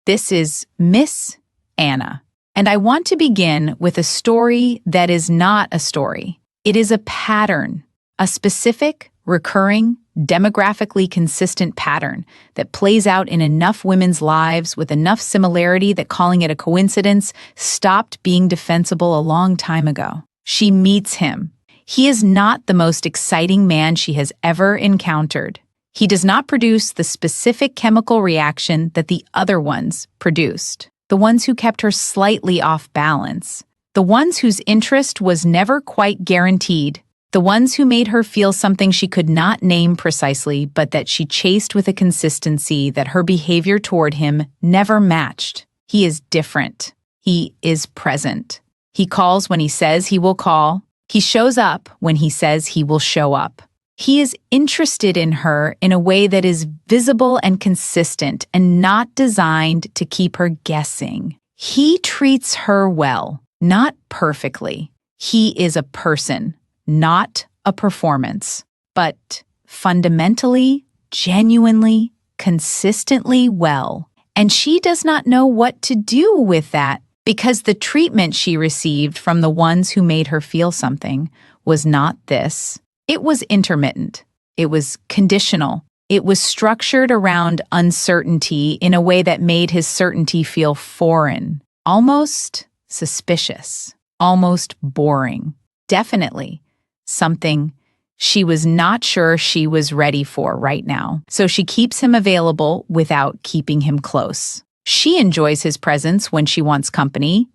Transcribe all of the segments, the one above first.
This is Miss Anna, and I want to begin with a story that is not a story. It is a pattern, a specific, recurring, demographically consistent pattern that plays out in enough women's lives with enough similarity that calling it a coincidence stopped being defensible a long time ago. She meets him. He is not the most exciting man she has ever encountered. He does not produce the specific chemical reaction that the other ones produced, the ones who kept her slightly off balance, the ones whose interest was never quite guaranteed, the ones who made her feel something she could not name precisely, but that she chased with a consistency that her behavior toward him never matched. He is different. He is present. He calls when he says he will call. He shows up when he says he will show up. He is interested in her in a way that is visible and consistent and not designed to keep her guessing. He treats her well, not perfectly. He is a person, not a performance, but fundamentally, genuinely, consistently well. And she does not know what to do with that because the treatment she received from the ones who made her feel something was not this. It was intermittent. It was conditional. It was structured around uncertainty in a way that made his certainty feel foreign, almost suspicious, almost boring. Definitely something she was not sure she was ready for right now. So she keeps him available without keeping him close. She enjoys his presence when she wants company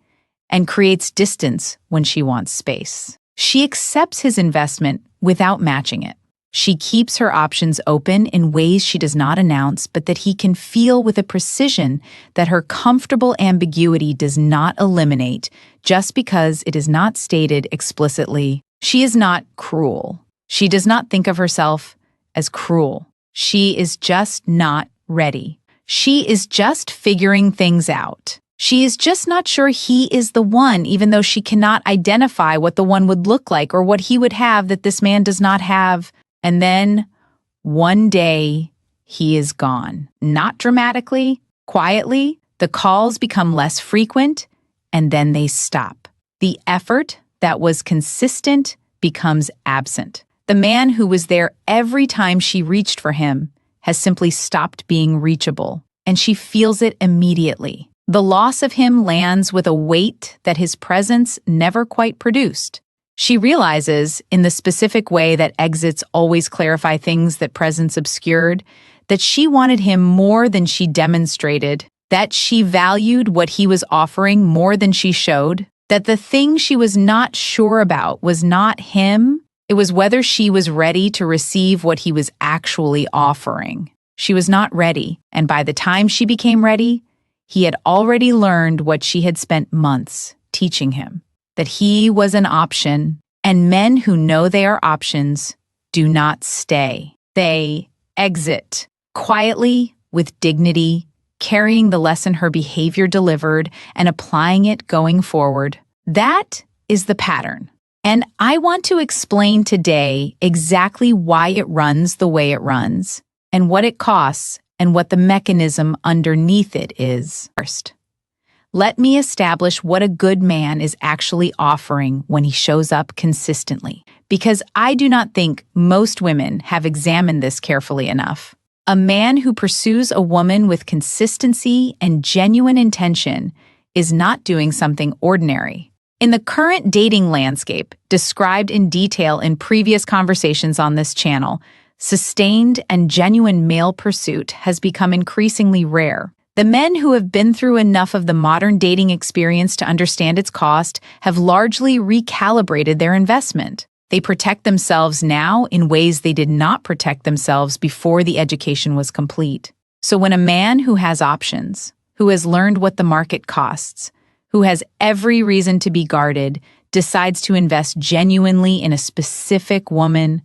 and creates distance when she wants space. She accepts his investment without matching it. She keeps her options open in ways she does not announce, but that he can feel with a precision that her comfortable ambiguity does not eliminate just because it is not stated explicitly. She is not cruel. She does not think of herself as cruel. She is just not ready. She is just figuring things out. She is just not sure he is the one, even though she cannot identify what the one would look like or what he would have that this man does not have. And then, one day, he is gone. Not dramatically, quietly. The calls become less frequent, and then they stop. The effort that was consistent becomes absent. The man who was there every time she reached for him has simply stopped being reachable, and she feels it immediately. The loss of him lands with a weight that his presence never quite produced. She realizes, in the specific way that exits always clarify things that presence obscured, that she wanted him more than she demonstrated, that she valued what he was offering more than she showed, that the thing she was not sure about was not him, it was whether she was ready to receive what he was actually offering. She was not ready, and by the time she became ready, he had already learned what she had spent months teaching him, that he was an option, and men who know they are options do not stay. They exit, quietly, with dignity, carrying the lesson her behavior delivered and applying it going forward. That is the pattern. And I want to explain today exactly why it runs the way it runs, and what it costs, and what the mechanism underneath it is. First, let me establish what a good man is actually offering when he shows up consistently, because I do not think most women have examined this carefully enough. A man who pursues a woman with consistency and genuine intention is not doing something ordinary. In the current dating landscape, described in detail in previous conversations on this channel, sustained and genuine male pursuit has become increasingly rare. The men who have been through enough of the modern dating experience to understand its cost have largely recalibrated their investment. They protect themselves now in ways they did not protect themselves before the education was complete. So when a man who has options, who has learned what the market costs, who has every reason to be guarded, decides to invest genuinely in a specific woman,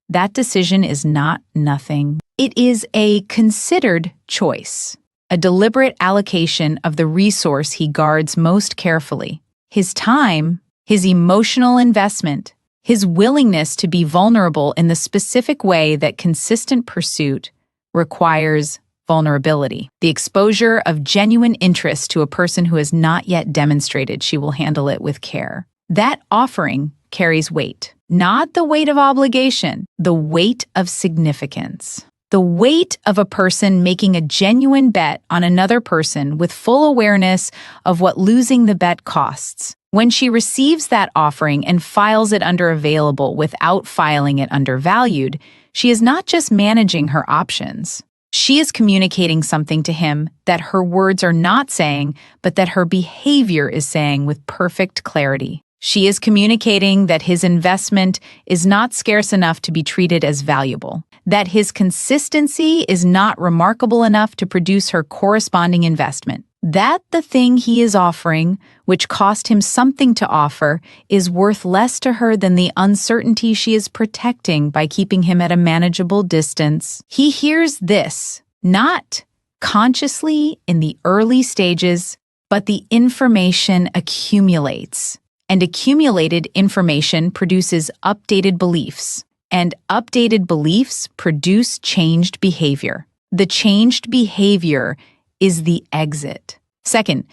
that decision is not nothing. It is a considered choice, a deliberate allocation of the resource he guards most carefully. His time, his emotional investment, his willingness to be vulnerable in the specific way that consistent pursuit requires vulnerability, the exposure of genuine interest to a person who has not yet demonstrated she will handle it with care. That offering carries weight, not the weight of obligation, the weight of significance. The weight of a person making a genuine bet on another person with full awareness of what losing the bet costs. When she receives that offering and files it under available without filing it under valued, she is not just managing her options. She is communicating something to him that her words are not saying, but that her behavior is saying with perfect clarity. She is communicating that his investment is not scarce enough to be treated as valuable, that his consistency is not remarkable enough to produce her corresponding investment, that the thing he is offering, which cost him something to offer, is worth less to her than the uncertainty she is protecting by keeping him at a manageable distance. He hears this, not consciously in the early stages, but the information accumulates. And accumulated information produces updated beliefs, and updated beliefs produce changed behavior. The changed behavior is the exit. Second,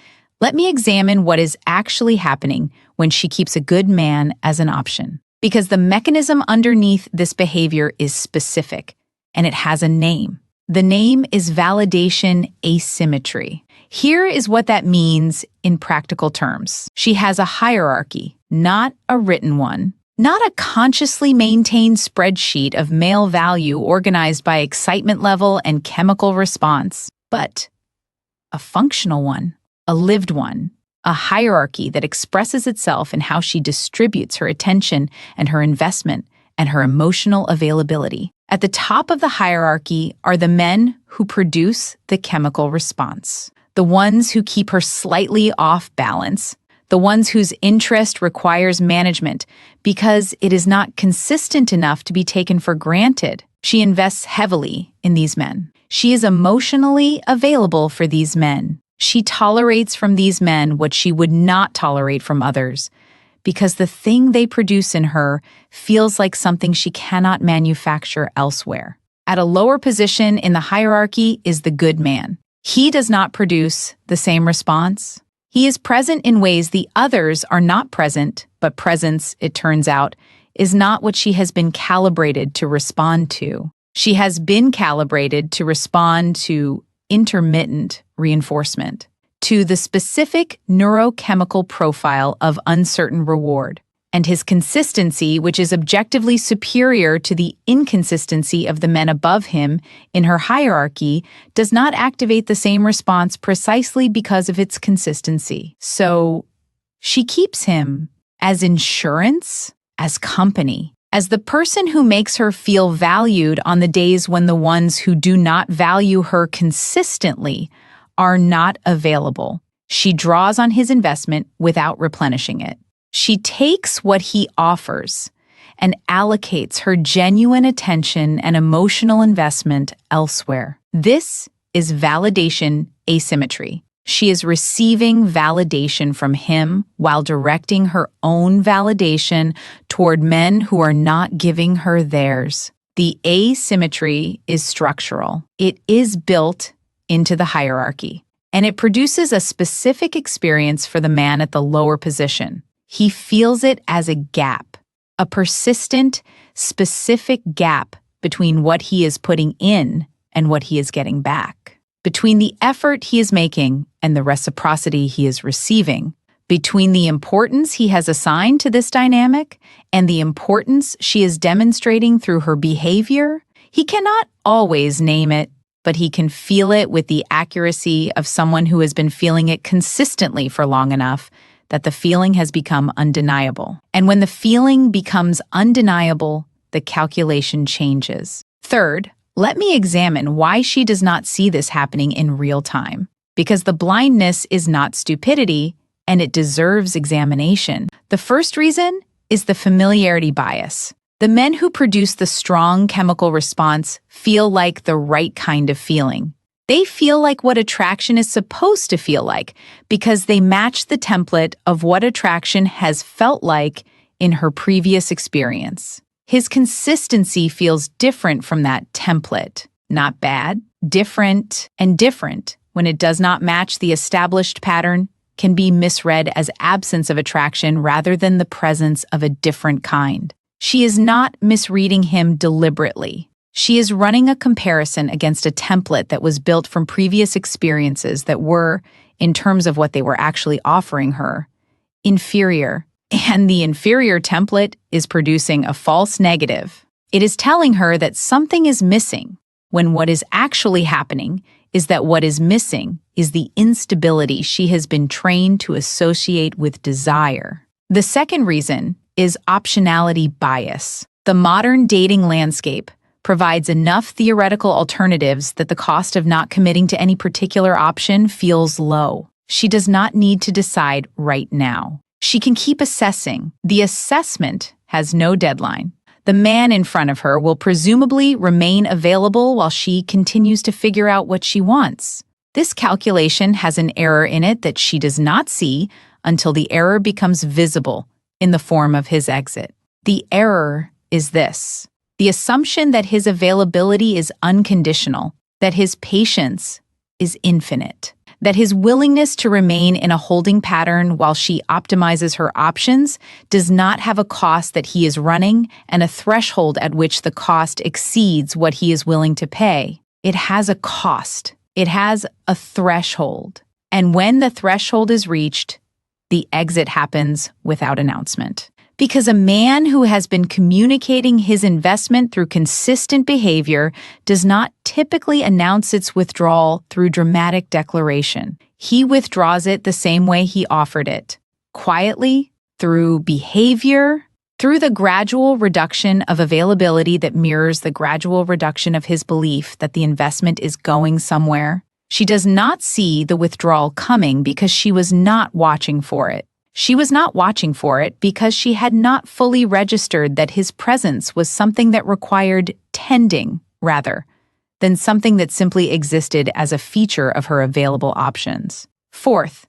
let me examine what is actually happening when she keeps a good man as an option, because the mechanism underneath this behavior is specific, and it has a name. The name is validation asymmetry. Here is what that means in practical terms. She has a hierarchy, not a written one, not a consciously maintained spreadsheet of male value organized by excitement level and chemical response, but a functional one, a lived one, a hierarchy that expresses itself in how she distributes her attention and her investment and her emotional availability. At the top of the hierarchy are the men who produce the chemical response, the ones who keep her slightly off balance, the ones whose interest requires management because it is not consistent enough to be taken for granted. She invests heavily in these men. She is emotionally available for these men. She tolerates from these men what she would not tolerate from others, because the thing they produce in her feels like something she cannot manufacture elsewhere. At a lower position in the hierarchy is the good man. He does not produce the same response. He is present in ways the others are not present, but presence, it turns out, is not what she has been calibrated to respond to. She has been calibrated to respond to intermittent reinforcement, to the specific neurochemical profile of uncertain reward, and his consistency, which is objectively superior to the inconsistency of the men above him in her hierarchy, does not activate the same response precisely because of its consistency. So she keeps him as insurance, as company, as the person who makes her feel valued on the days when the ones who do not value her consistently are not available. She draws on his investment without replenishing it. She takes what he offers and allocates her genuine attention and emotional investment elsewhere. This is validation asymmetry. She is receiving validation from him while directing her own validation toward men who are not giving her theirs. The asymmetry is structural. It is built into the hierarchy, and it produces a specific experience for the man at the lower position. He feels it as a gap, a persistent, specific gap between what he is putting in and what he is getting back, between the effort he is making and the reciprocity he is receiving, between the importance he has assigned to this dynamic and the importance she is demonstrating through her behavior. He cannot always name it, but he can feel it with the accuracy of someone who has been feeling it consistently for long enough that the feeling has become undeniable. And when the feeling becomes undeniable, the calculation changes. Third, let me examine why she does not see this happening in real time. Because the blindness is not stupidity, and it deserves examination. The first reason is the familiarity bias. The men who produce the strong chemical response feel like the right kind of feeling. They feel like what attraction is supposed to feel like because they match the template of what attraction has felt like in her previous experience. His consistency feels different from that template. Not bad, different, and different, when it does not match the established pattern, can be misread as absence of attraction rather than the presence of a different kind. She is not misreading him deliberately. She is running a comparison against a template that was built from previous experiences that were, in terms of what they were actually offering her, inferior. And the inferior template is producing a false negative. It is telling her that something is missing, when what is actually happening is that what is missing is the instability she has been trained to associate with desire. The second reason is optionality bias. The modern dating landscape provides enough theoretical alternatives that the cost of not committing to any particular option feels low. She does not need to decide right now. She can keep assessing. The assessment has no deadline. The man in front of her will presumably remain available while she continues to figure out what she wants. This calculation has an error in it that she does not see until the error becomes visible in the form of his exit. The error is this: the assumption that his availability is unconditional, that his patience is infinite, that his willingness to remain in a holding pattern while she optimizes her options does not have a cost that he is running and a threshold at which the cost exceeds what he is willing to pay. It has a cost. It has a threshold. And when the threshold is reached, the exit happens without announcement. Because a man who has been communicating his investment through consistent behavior does not typically announce its withdrawal through dramatic declaration. He withdraws it the same way he offered it, quietly, through behavior, through the gradual reduction of availability that mirrors the gradual reduction of his belief that the investment is going somewhere. She does not see the withdrawal coming because she was not watching for it. She was not watching for it because she had not fully registered that his presence was something that required tending, rather, than something that simply existed as a feature of her available options. Fourth,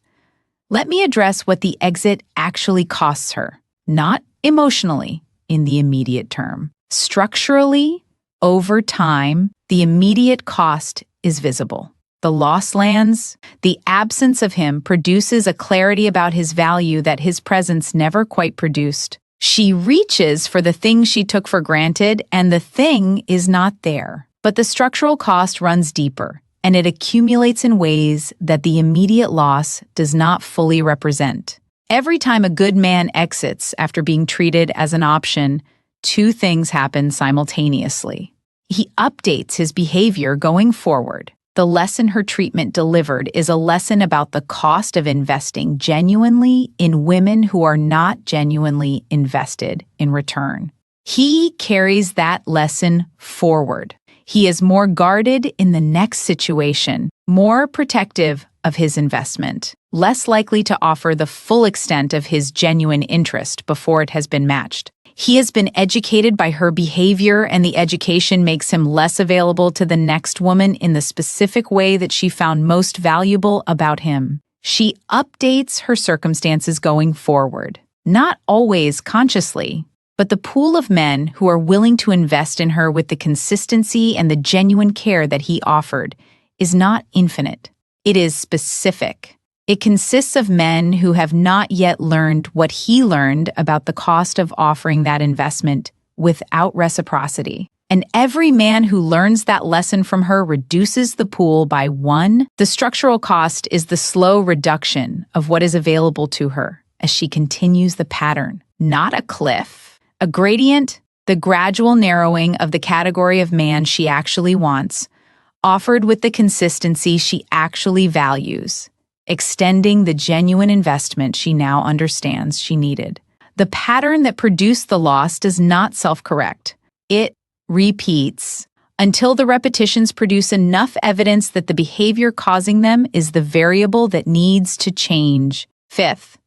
let me address what the exit actually costs her, not emotionally in the immediate term. Structurally, over time, the immediate cost is visible. The lost lands, the absence of him produces a clarity about his value that his presence never quite produced. She reaches for the thing she took for granted, and the thing is not there. But the structural cost runs deeper, and it accumulates in ways that the immediate loss does not fully represent. Every time a good man exits after being treated as an option, two things happen simultaneously. He updates his behavior going forward. The lesson her treatment delivered is a lesson about the cost of investing genuinely in women who are not genuinely invested in return. He carries that lesson forward. He is more guarded in the next situation, more protective of his investment, less likely to offer the full extent of his genuine interest before it has been matched. He has been educated by her behavior, and the education makes him less available to the next woman in the specific way that she found most valuable about him. She updates her circumstances going forward, not always consciously, but the pool of men who are willing to invest in her with the consistency and the genuine care that he offered is not infinite. It is specific. It consists of men who have not yet learned what he learned about the cost of offering that investment without reciprocity. And every man who learns that lesson from her reduces the pool by one. The structural cost is the slow reduction of what is available to her as she continues the pattern, not a cliff. A gradient, the gradual narrowing of the category of man she actually wants, offered with the consistency she actually values, extending the genuine investment she now understands she needed. The pattern that produced the loss does not self-correct. It repeats until the repetitions produce enough evidence that the behavior causing them is the variable that needs to change. Fifth,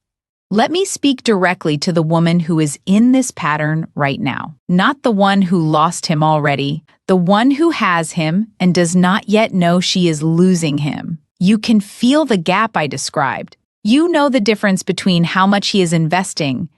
let me speak directly to the woman who is in this pattern right now, not the one who lost him already, the one who has him and does not yet know she is losing him. You can feel the gap I described. You know the difference between how much he is investing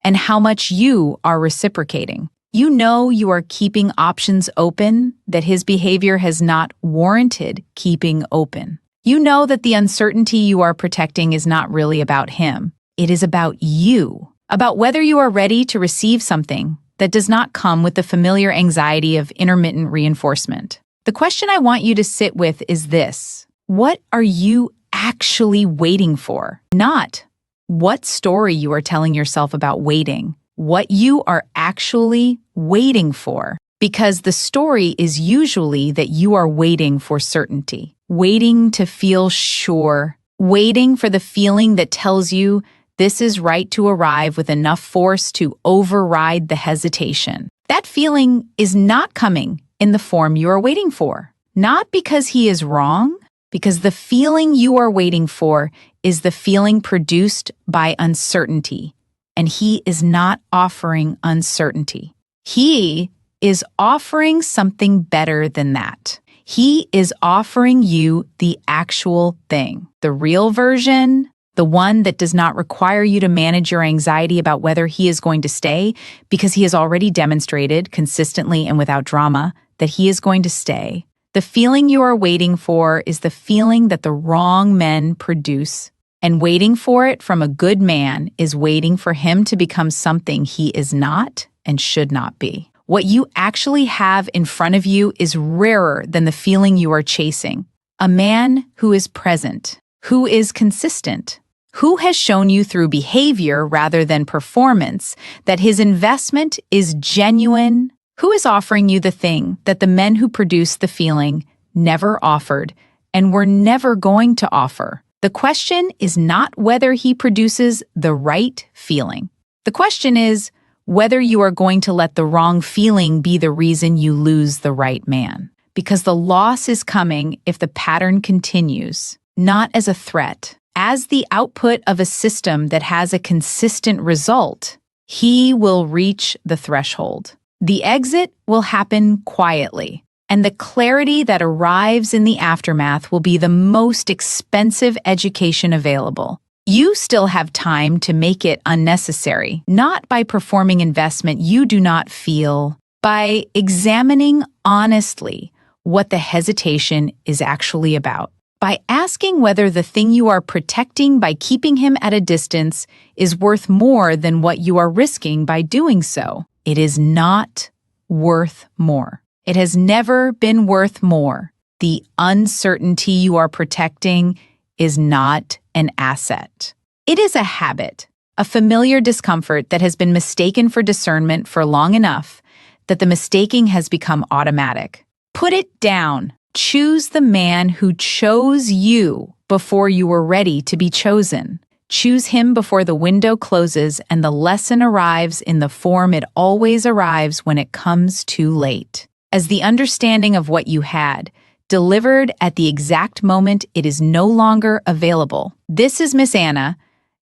and how much you are reciprocating. You know you are keeping options open, that his behavior has not warranted keeping open. You know that the uncertainty you are protecting is not really about him. It is about you, about whether you are ready to receive something that does not come with the familiar anxiety of intermittent reinforcement. The question I want you to sit with is this: what are you actually waiting for? Not what story you are telling yourself about waiting. What you are actually waiting for. Because the story is usually that you are waiting for certainty, waiting to feel sure, waiting for the feeling that tells you this is right to arrive with enough force to override the hesitation. That feeling is not coming in the form you are waiting for. Not because he is wrong, because the feeling you are waiting for is the feeling produced by uncertainty. And he is not offering uncertainty. He is offering something better than that. He is offering you the actual thing, the real version, the one that does not require you to manage your anxiety about whether he is going to stay, because he has already demonstrated consistently and without drama that he is going to stay. The feeling you are waiting for is the feeling that the wrong men produce. And waiting for it from a good man is waiting for him to become something he is not and should not be. What you actually have in front of you is rarer than the feeling you are chasing. A man who is present, who is consistent, who has shown you through behavior rather than performance that his investment is genuine, who is offering you the thing that the men who produced the feeling never offered and were never going to offer. The question is not whether he produces the right feeling. The question is whether you are going to let the wrong feeling be the reason you lose the right man. Because the loss is coming if the pattern continues, not as a threat. As the output of a system that has a consistent result, he will reach the threshold. The exit will happen quietly. And the clarity that arrives in the aftermath will be the most expensive education available. You still have time to make it unnecessary, not by performing investment you do not feel, by examining honestly what the hesitation is actually about, by asking whether the thing you are protecting by keeping him at a distance is worth more than what you are risking by doing so. It is not worth more. It has never been worth more. The uncertainty you are protecting is not an asset. It is a habit, a familiar discomfort that has been mistaken for discernment for long enough that the mistaking has become automatic. Put it down. Choose the man who chose you before you were ready to be chosen. Choose him before the window closes and the lesson arrives in the form it always arrives when it comes too late. As the understanding of what you had, delivered at the exact moment it is no longer available. This is Miss Anna,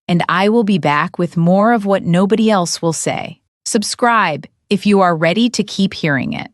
and I will be back with more of what nobody else will say. Subscribe if you are ready to keep hearing it.